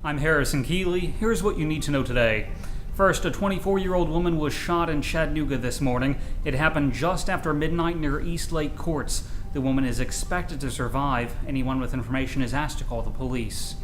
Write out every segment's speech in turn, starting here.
I'm Harrison Keeley. Here's what you need to know today. First, a 24-year-old woman was shot in Chattanooga this morning. It happened just after midnight near East Lake Courts. The woman is expected to survive. Anyone with information is asked to call the police.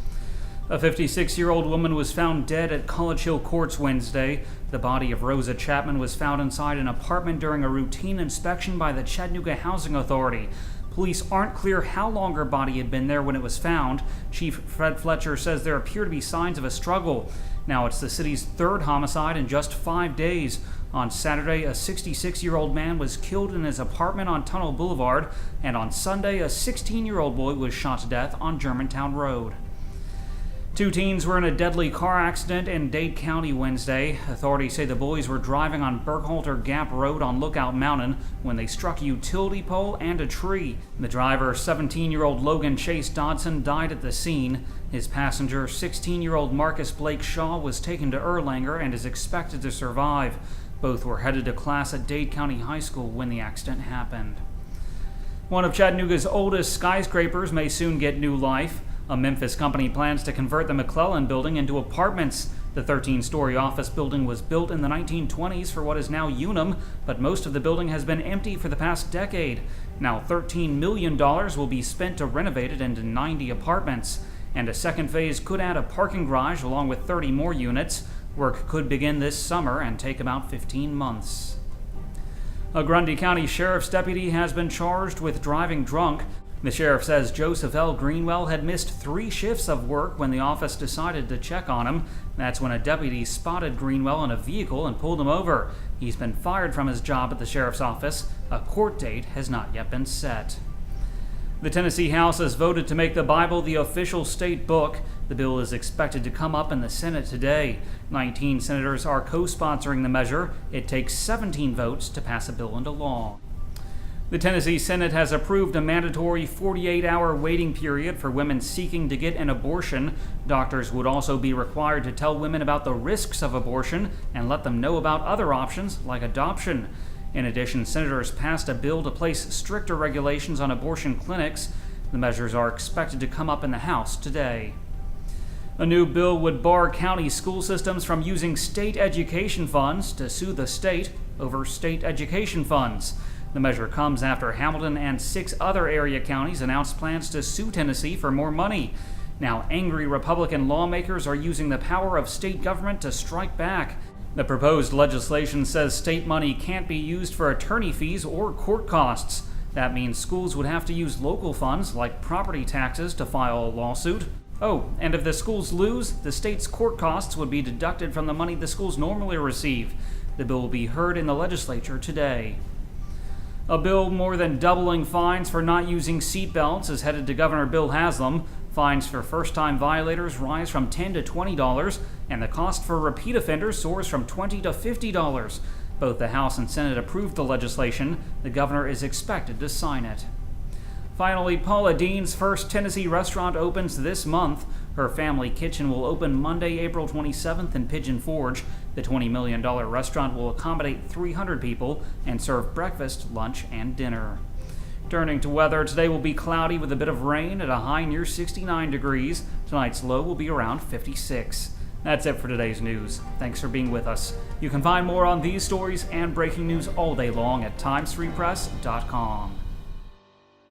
A 56-year-old woman was found dead at College Hill Courts Wednesday. The body of Rosa Chatman was found inside an apartment during a routine inspection by the Chattanooga Housing Authority. Police aren't clear how long her body had been there when it was found. Chief Fred Fletcher says there appear to be signs of a struggle. Now it's the city's third homicide in just 5 days. On Saturday, a 66-year-old man was killed in his apartment on Tunnel Boulevard, and on Sunday, a 16-year-old boy was shot to death on Germantown Road. 2 teens were in a deadly car accident in Dade County Wednesday. Authorities say the boys were driving on Burkhalter Gap Road on Lookout Mountain when they struck a utility pole and a tree. The driver, 17-year-old Logan Chase Dodson, died at the scene. His passenger, 16-year-old Marcus Blake Shaw, was taken to Erlanger and is expected to survive. Both were headed to class at Dade County High School when the accident happened. One of Chattanooga's oldest skyscrapers may soon get new life. A Memphis company plans to convert the Maclellan Building into apartments. The 13-story office building was built in the 1920s for what is now Unum, but most of the building has been empty for the past decade. Now $13 million will be spent to renovate it into 90 apartments. And a second phase could add a parking garage along with 30 more units. Work could begin this summer and take about 15 months. A Grundy County Sheriff's deputy has been charged with driving drunk. The sheriff says Joseph L. Greenwell had missed 3 shifts of work when the office decided to check on him. That's when a deputy spotted Greenwell in a vehicle and pulled him over. He's been fired from his job at the sheriff's office. A court date has not yet been set. The Tennessee House has voted to make the Bible the official state book. The bill is expected to come up in the Senate today. 19 senators are co-sponsoring the measure. It takes 17 votes to pass a bill into law. The Tennessee Senate has approved a mandatory 48-hour waiting period for women seeking to get an abortion. Doctors would also be required to tell women about the risks of abortion and let them know about other options like adoption. In addition, senators passed a bill to place stricter regulations on abortion clinics. The measures are expected to come up in the House today. A new bill would bar county school systems from using state education funds to sue the state over state education funds. The measure comes after Hamilton and 6 other area counties announced plans to sue Tennessee for more money. Now, angry Republican lawmakers are using the power of state government to strike back. The proposed legislation says state money can't be used for attorney fees or court costs. That means schools would have to use local funds like property taxes to file a lawsuit. Oh, and if the schools lose, the state's court costs would be deducted from the money the schools normally receive. The bill will be heard in the legislature today. A bill more than doubling fines for not using seat belts is headed to Governor Bill Haslam. Fines for first-time violators rise from $10 to $20, and the cost for repeat offenders soars from $20 to $50. Both the House and Senate approved the legislation. The governor is expected to sign it. Finally, Paula Deen's first Tennessee restaurant opens this month. Her family kitchen will open Monday, April 27th in Pigeon Forge. The $20 million restaurant will accommodate 300 people and serve breakfast, lunch, and dinner. Turning to weather, today will be cloudy with a bit of rain at a high near 69 degrees. Tonight's low will be around 56. That's it for today's news. Thanks for being with us. You can find more on these stories and breaking news all day long at timesfreepress.com.